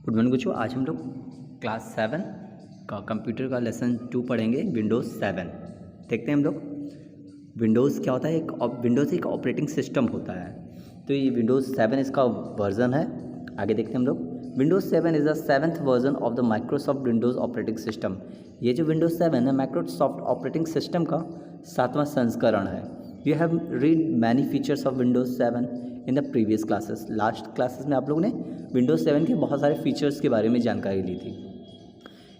Good morning बच्चों। आज हम लोग क्लास 7 का कंप्यूटर का लेसन 2 पढ़ेंगे, विंडोज़ 7। देखते हैं हम लोग विंडोज़ क्या होता है। विंडोज़ एक ऑपरेटिंग सिस्टम होता है, तो ये विंडोज़ 7 इसका वर्जन है। आगे देखते हैं हम लोग। Windows 7 is the 7th version of the Microsoft Windows operating system. ये जो विंडोज़ 7 है माइक्रोसॉफ्ट ऑपरेटिंग सिस्टम का 7वां संस्करण है। You have read many features of Windows 7 in the previous classes. Last classes में आप लोगों ने विंडोज़ 7 के बहुत सारे फीचर्स के बारे में जानकारी ली थी।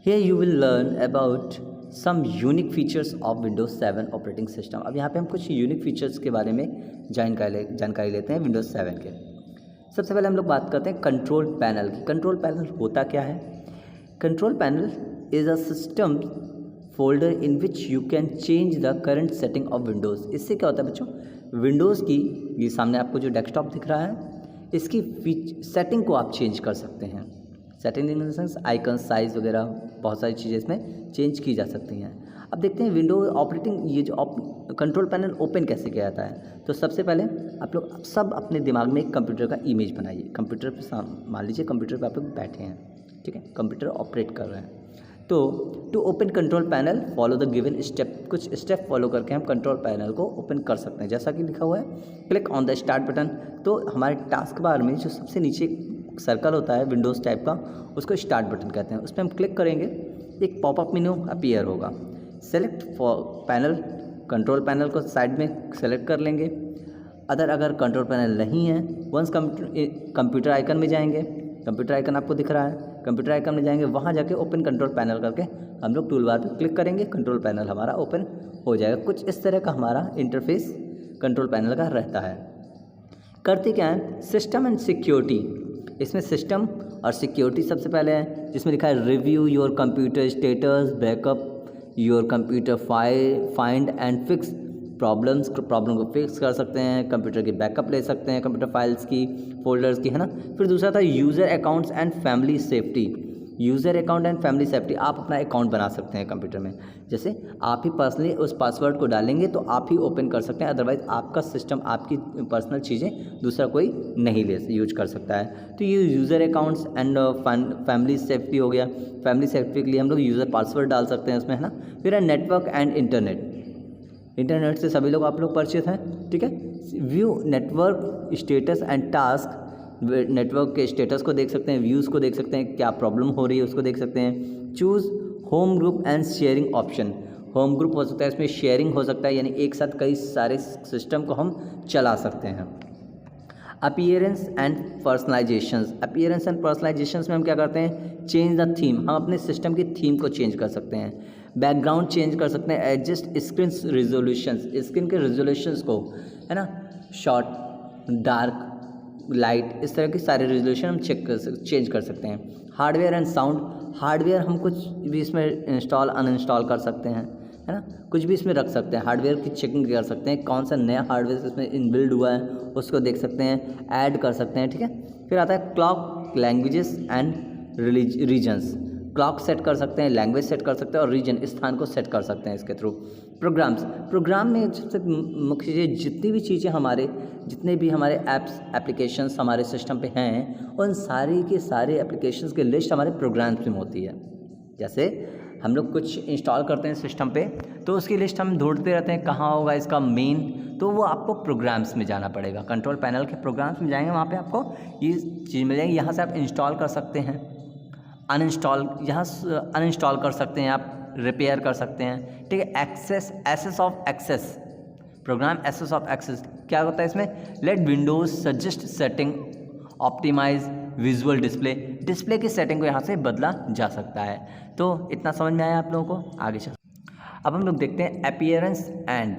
Here you will learn about some unique features of Windows 7 operating system. अब यहाँ पे हम कुछ यूनिक फीचर्स के बारे में जानकारी लेते हैं विंडोज़ 7 के। सबसे पहले हम लोग बात करते हैं कंट्रोल पैनल की। कंट्रोल पैनल होता क्या है? Control panel is a system folder in which you can change the current setting of Windows. इससे क्या होता है बच्चों, विंडोज़ की ये सामने आपको जो डेस्कटॉप दिख रहा है इसकी सेटिंग को आप चेंज कर सकते हैं। Setting in the sense icon size वगैरह बहुत सारी चीज़ें इसमें चेंज की जा सकती हैं। अब देखते हैं विंडोज ऑपरेटिंग ये जो कंट्रोल पैनल ओपन कैसे किया जाता है। तो सबसे पहले आप लोग सब अपने दिमाग में एक कंप्यूटर का इमेज बनाइए। कंप्यूटर पे मान लीजिए कंप्यूटर पे आप लोग बैठे हैं, ठीक है, कंप्यूटर ऑपरेट कर रहे हैं। तो to open control panel follow the given step. कुछ स्टेप फॉलो करके हम कंट्रोल पैनल को ओपन कर सकते हैं। जैसा कि लिखा हुआ है, click on the start button. तो हमारे टास्क बार में जो सबसे नीचे सर्कल होता है विंडोज़ टाइप का, उसको स्टार्ट बटन कहते हैं। उस पर हम क्लिक करेंगे, एक पॉपअप मेन्यू अपीयर होगा। Select for panel, control panel को साइड में सेलेक्ट कर लेंगे। अगर कंट्रोल पैनल नहीं है, वंस कंप्यूटर आइकन में जाएंगे। कंप्यूटर आइकन आपको दिख रहा है, कंप्यूटर आइकन में जाएंगे, वहाँ जाके ओपन कंट्रोल पैनल करके हम लोग टूल बार पर क्लिक करेंगे, कंट्रोल पैनल हमारा ओपन हो जाएगा। कुछ इस तरह का हमारा इंटरफेस कंट्रोल पैनल का रहता है। करते क्या है, सिस्टम एंड सिक्योरिटी। इसमें सिस्टम और सिक्योरिटी सबसे पहले है, जिसमें लिखा है review your computer status, backup your computer find and fix problem को फिक्स कर सकते हैं, कंप्यूटर की बैकअप ले सकते हैं, कंप्यूटर फाइल्स की, फोल्डर्स की, है ना। फिर दूसरा था user accounts and family safety. User account and family safety, आप अपना अकाउंट बना सकते हैं कंप्यूटर में। जैसे आप ही पर्सनली उस पासवर्ड को डालेंगे तो आप ही ओपन कर सकते हैं, अदरवाइज़ आपका सिस्टम, आपकी पर्सनल चीज़ें दूसरा कोई नहीं यूज कर सकता है। तो ये user accounts and family safety हो गया। फैमिली सेफ्टी के लिए हम लोग यूज़र पासवर्ड डाल सकते हैं उसमें, है ना। फिर है नेटवर्क एंड इंटरनेट से सभी लोग आप लोग परिचित हैं, ठीक है। View network status and task, network के स्टेटस को देख सकते हैं, व्यूज़ को देख सकते हैं, क्या प्रॉब्लम हो रही है उसको देख सकते हैं। Choose home group and sharing option. Home group हो सकता है, इसमें शेयरिंग हो सकता है, यानी एक साथ कई सारे सिस्टम को हम चला सकते हैं। Appearance and personalisations. Appearance and personalisations में हम क्या करते हैं, चेंज द थीम। हम अपने सिस्टम की थीम को चेंज कर सकते हैं, बैकग्राउंड चेंज कर सकते हैं, एडजस्ट स्क्रीन रिजोल्यूशंस, स्क्रीन के रिजोल्यूशंस को, है ना, शॉर्ट, डार्क, लाइट, इस तरह के सारे रेजोल्यूशन हम चेंज कर सकते हैं। Hardware and sound. हार्डवेयर हम कुछ भी इसमें इंस्टॉल अनइंस्टॉल कर सकते हैं, है ना, कुछ भी इसमें रख सकते हैं। हार्डवेयर की चेकिंग कर सकते हैं, कौन सा नया हार्डवेयर इसमें इनबिल्ड हुआ है उसको देख सकते हैं, ऐड कर सकते हैं, ठीक है। फिर आता है clock, languages and regions. Clock set कर सकते हैं, लैंग्वेज सेट कर सकते हैं, और रीजन, स्थान को सेट कर सकते हैं इसके थ्रू। प्रोग्राम में सबसे मुख्य चीज़, जितने भी हमारे एप्लीकेशंस हमारे सिस्टम पे हैं, उन सारी के सारे एप्लीकेशंस की लिस्ट हमारे प्रोग्राम्स में होती है। जैसे हम लोग कुछ इंस्टॉल करते हैं सिस्टम पे, तो उसकी लिस्ट हम ढूंढते रहते हैं कहाँ होगा इसका मेन, तो वो आपको प्रोग्राम्स में जाना पड़ेगा। कंट्रोल पैनल के प्रोग्राम्स में जाएंगे, वहाँ पे आपको ये चीज़ मिल जाएगी। यहाँ से आप इंस्टॉल कर सकते हैं, अनइंस्टॉल कर सकते हैं, आप रिपेयर कर सकते हैं, ठीक है। Ease of access program, ease of access क्या होता है इसमें, let Windows suggest setting, optimise visual display की सेटिंग को यहाँ से बदला जा सकता है। तो इतना समझ में आया आप लोगों को? आगे चल, अब हम लोग देखते हैं अपीयरेंस एंड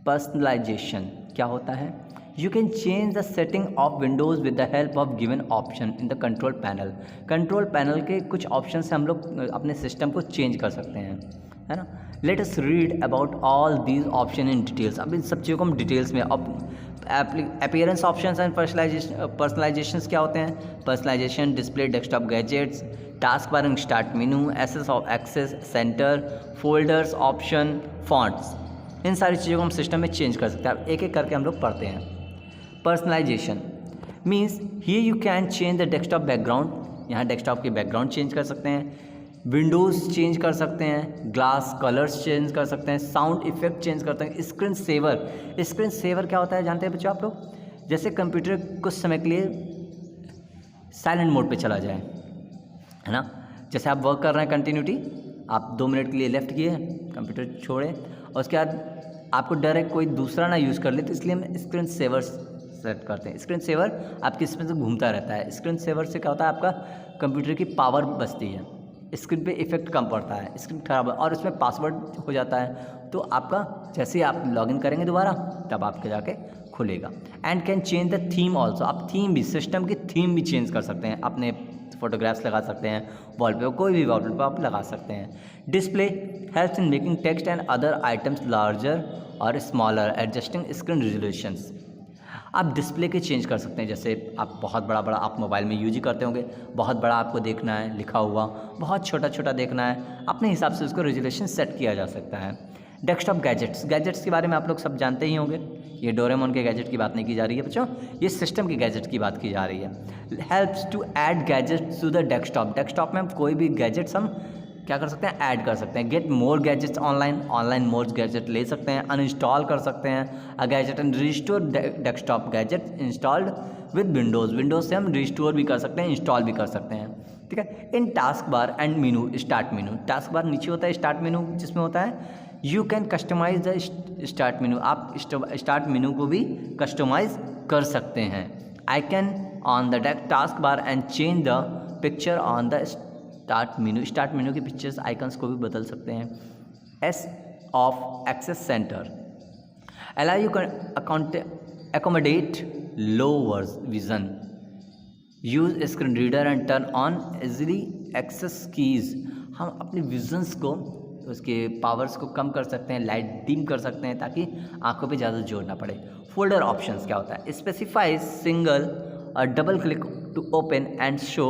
पर्सनलाइजेशन क्या होता है। You can change the setting of Windows with the help of given option in the control panel. Control panel के कुछ ऑप्शन से हम लोग अपने सिस्टम को चेंज कर सकते हैं, है ना। Let us read about all these option in details. अब इन सब चीज़ों को हम डिटेल्स में, अपीयरेंस ऑप्शंस एंड पर्सनलाइजेशंस क्या होते हैं। Personalisation, display, desktop gadgets, task bar and start menu, ease of access, centre, folders, option, fonts, इन सारी चीज़ों को हम सिस्टम में चेंज कर सकते हैं। अब एक एक करके हम लोग पढ़ते हैं। Personalisation means here you can change the desktop background, यहाँ डेस्कटॉप की बैकग्राउंड चेंज कर सकते हैं, विंडोज़ चेंज कर सकते हैं, ग्लास कलर्स चेंज कर सकते हैं, साउंड इफेक्ट चेंज करते हैं, स्क्रीन सेवर क्या होता है जानते हैं बच्चों आप लोग? जैसे कंप्यूटर कुछ समय के लिए साइलेंट मोड पे चला जाए, है ना, जैसे आप वर्क कर रहे हैं कंटिन्यूटी, आप 2 मिनट के लिए लेफ्ट किए, कंप्यूटर छोड़े और उसके बाद आपको डर है कोई दूसरा ना यूज़ कर ले, तो इसलिए हम स्क्रीन सेवर सेट करते हैं। स्क्रीन सेवर आपकी इसमें से घूमता रहता है। स्क्रीन सेवर से क्या होता है, आपका कंप्यूटर की पावर बचती है, स्क्रीन पे इफेक्ट कम पड़ता है, स्क्रीन खराब और उसमें पासवर्ड हो जाता है, तो आपका जैसे ही आप लॉगिन करेंगे दोबारा तब आपके जाके खुलेगा। And can change the theme also, आप थीम भी, सिस्टम की थीम भी चेंज कर सकते हैं, अपने फोटोग्राफ्स लगा सकते हैं, वॉलपेपर कोई भी वॉलपेपर आप लगा सकते हैं। Display helps in making text and other items larger और स्मॉलर, एडजस्टिंग स्क्रीन रेजोल्यूशंस। आप डिस्प्ले के चेंज कर सकते हैं, जैसे आप बहुत बड़ा आप मोबाइल में यूज ही करते होंगे, बहुत बड़ा आपको देखना है लिखा हुआ, बहुत छोटा छोटा देखना है, अपने हिसाब से उसको रेजोल्यूशन सेट किया जा सकता है। डेस्कटॉप गैजेट्स के बारे में आप लोग सब जानते ही होंगे, ये डोरेमोन के गैजेट की बात नहीं की जा रही है बच्चों, ये सिस्टम के गैजेट की बात की जा रही है। Helps to add gadgets to the desktop में हम कोई भी गैजेट्स हम क्या कर सकते हैं, ऐड कर सकते हैं। गेट मोर गैजेट्स ऑनलाइन मोर गैजेट ले सकते हैं, अनइंस्टॉल कर सकते हैं a gadget and restore desktop gadget installed with Windows से हम रिस्टोर भी कर सकते हैं, इंस्टॉल भी कर सकते हैं, ठीक है। इन task bar and menu, start menu, task bar नीचे होता है, स्टार्ट मेनू जिसमें होता है you can customise the start menu, आप स्टार्ट मेनू को भी कस्टमाइज कर सकते हैं। I can on the task bar and change the picture on the start menu की पिक्चर्स आइकन्स को भी बदल सकते हैं। Ease of access centre allow you accommodate low vision, use screen reader and turn on easily access keys, हम अपने visions को, उसके पावर्स को कम कर सकते हैं, लाइट डिम कर सकते हैं ताकि आंखों पे ज़्यादा जोर ना पड़े। फोल्डर ऑप्शंस क्या होता है, स्पेसिफाइज सिंगल और double click to open and show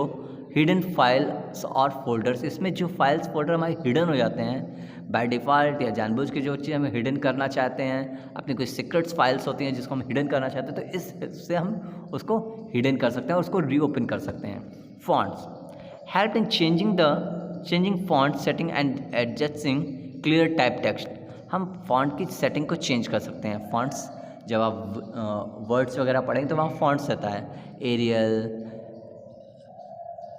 hidden files और फोल्डर्स, इसमें जो फाइल्स फोल्डर हमारे हिडन हो जाते हैं बाय डिफ़ॉल्ट या जानबूझ के, जो चीज़ हमें हिडन करना चाहते हैं, अपनी कोई सीक्रेट्स फाइल्स होती हैं जिसको हम हिडन करना चाहते हैं, तो इससे हम उसको हिडन कर सकते हैं और उसको रीओपन कर सकते हैं। Fonts help in changing font setting and adjusting clear type text, हम फॉन्ट की सेटिंग को चेंज कर सकते हैं। फॉन्ट्स जब आप वर्ड्स वगैरह पढ़ेंगे तो वहाँ फॉन्ट्स रहता है,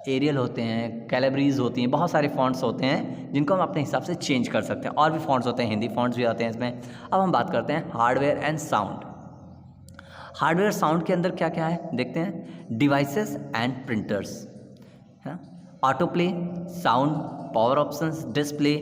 एरियल होते हैं, कैलेब्रीज होती हैं, बहुत सारे फॉन्ट्स होते हैं जिनको हम अपने हिसाब से चेंज कर सकते हैं। और भी फॉन्ट्स होते हैं, हिंदी फॉन्ट्स भी आते हैं इसमें। अब हम बात करते हैं hardware and sound. Hardware sound के अंदर क्या क्या है देखते हैं, डिवाइसेस एंड प्रिंटर्स, है ना, auto play, sound, power options, display,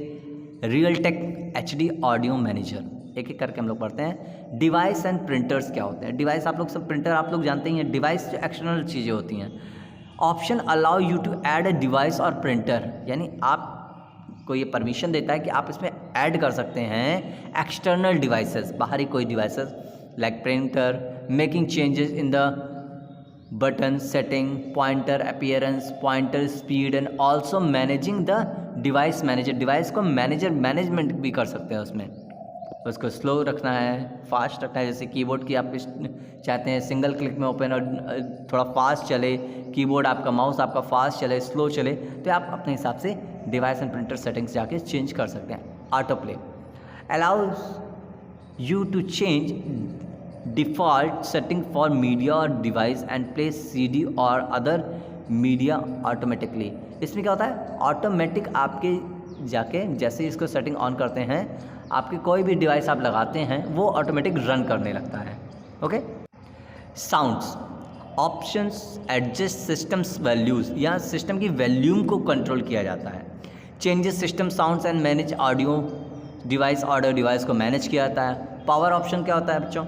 Realtek, HD audio manager, एक एक करके हम लोग पढ़ते हैं। डिवाइस एंड प्रिंटर्स क्या होते हैं, डिवाइस आप लोग सब, प्रिंटर आप लोग जानते ही हैं, डिवाइस जो एक्सटर्नल चीज़ें होती हैं। Option allow you to add a device और प्रिंटर, यानी आपको ये परमिशन देता है कि आप इसमें ऐड कर सकते हैं एक्सटर्नल डिवाइसेस, बाहरी कोई devices like printer, making changes in the button setting, pointer appearance, pointer speed and also managing the device manager, device को मैनेजमेंट भी कर सकते हैं उसमें, उसको स्लो रखना है, फास्ट रखना है, जैसे कीबोर्ड की आप चाहते हैं सिंगल क्लिक में ओपन और थोड़ा फास्ट चले, कीबोर्ड आपका, माउस आपका फास्ट चले, स्लो चले, तो आप अपने हिसाब से डिवाइस एंड प्रिंटर सेटिंग्स जाके चेंज कर सकते हैं। Auto play allows you to change default setting for media और डिवाइस एंड प्ले CD और अदर मीडिया ऑटोमेटिकली, इसमें क्या होता है, ऑटोमेटिक आपके जाके जैसे इसको सेटिंग ऑन करते हैं, आपके कोई भी डिवाइस आप लगाते हैं वो ऑटोमेटिक रन करने लगता है। Okay. Sounds options adjust systems values, यहाँ सिस्टम की वैल्यूम को कंट्रोल किया जाता है। Changes system sounds and manage audio device को मैनेज किया जाता है। पावर ऑप्शन क्या होता है बच्चों,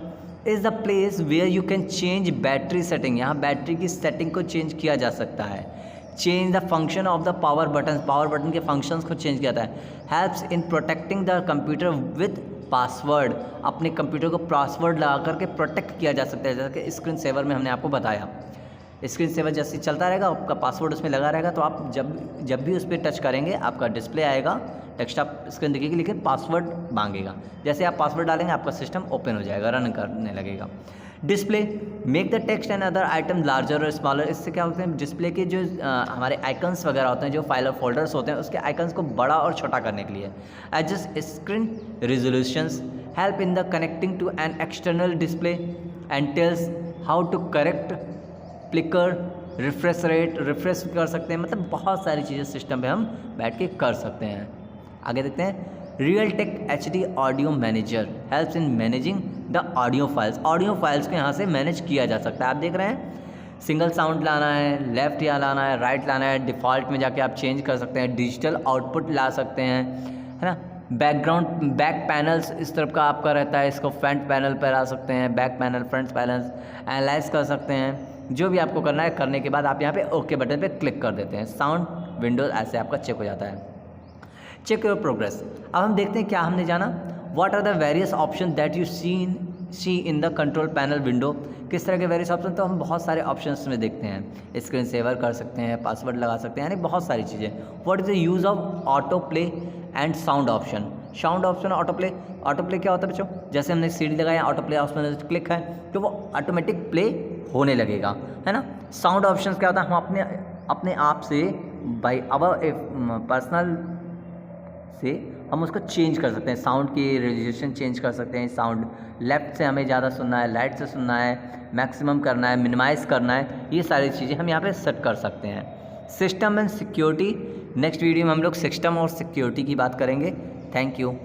is the place where you can change battery setting, यहाँ बैटरी की सेटिंग को चेंज किया जा सकता है। Change the function of the power button के फंक्शंस को चेंज किया जाता है। Helps in protecting the computer with password, अपने कंप्यूटर को पासवर्ड लगा करके प्रोटेक्ट किया जा सकता है, जैसे कि स्क्रीन सेवर में हमने आपको बताया। स्क्रीन सेवर जैसे चलता रहेगा, आपका पासवर्ड उसमें लगा रहेगा, तो आप जब भी उस पर टच करेंगे आपका डिस्प्ले आएगा, डेस्कटॉप स्क्रीन दिखेगी, लेकिन पासवर्ड मांगेगा। जैसे आप पासवर्ड डालेंगे आपका सिस्टम ओपन हो जाएगा, रन करने लगेगा। Display make the text and other item larger और स्मॉलर। इससे क्या होता है, डिस्प्ले के जो हमारे आइकन्स वगैरह होते हैं, जो फाइल और फोल्डर्स होते हैं, उसके आइकन्स को बड़ा और छोटा करने के लिए। Adjust screen resolutions, help in the connecting to an external display and tells how to correct flicker, refresh rate, refresh कर सकते हैं। मतलब बहुत सारी चीज़ें सिस्टम पे हम बैठ के कर सकते हैं। आगे देखते हैं, Realtek HD audio manager helps in managing the audio files. Audio files को यहाँ से मैनेज किया जा सकता है। आप देख रहे हैं, सिंगल साउंड लाना है, लेफ्ट या लाना है, राइट लाना है, डिफ़ॉल्ट में जाके आप चेंज कर सकते हैं, डिजिटल आउटपुट ला सकते हैं, है ना। बैकग्राउंड, बैक पैनल्स इस तरफ का आपका रहता है, इसको फ्रंट पैनल पर ला सकते हैं, back panel, front panel analyse कर सकते हैं। जो भी आपको करना है, करने के बाद आप यहाँ पे ओके बटन पे क्लिक कर देते हैं, साउंड विंडोज ऐसे आपका चेक हो जाता है। Check your progress. अब हम देखते हैं क्या हमने जाना, what are the various option that you see in the control panel window. किस तरह के वेरियस ऑप्शन, तो हम बहुत सारे ऑप्शंस में देखते हैं। स्क्रीन सेवर कर सकते हैं, पासवर्ड लगा सकते हैं, यानी बहुत सारी चीज़ें। What is the use of auto play and sound option. Sound option, auto play. Auto play क्या होता है बच्चों, जैसे हमने सीडी लगाया, ऑटो प्ले उसमें क्लिक है तो वो ऑटोमेटिक प्ले होने लगेगा, है ना। साउंड ऑप्शन क्या होता है, हम अपने आप से बाई अवर पर्सनल से हम उसको चेंज कर सकते हैं, साउंड की रेजोल्यूशन चेंज कर सकते हैं। साउंड लेफ़्ट से हमें ज़्यादा सुनना है, राइट से सुनना है, मैक्सिमम करना है, मिनिमाइज़ करना है, ये सारी चीज़ें हम यहाँ पे सेट कर सकते हैं। System and security, next video में हम लोग सिस्टम और सिक्योरिटी की बात करेंगे। Thank you.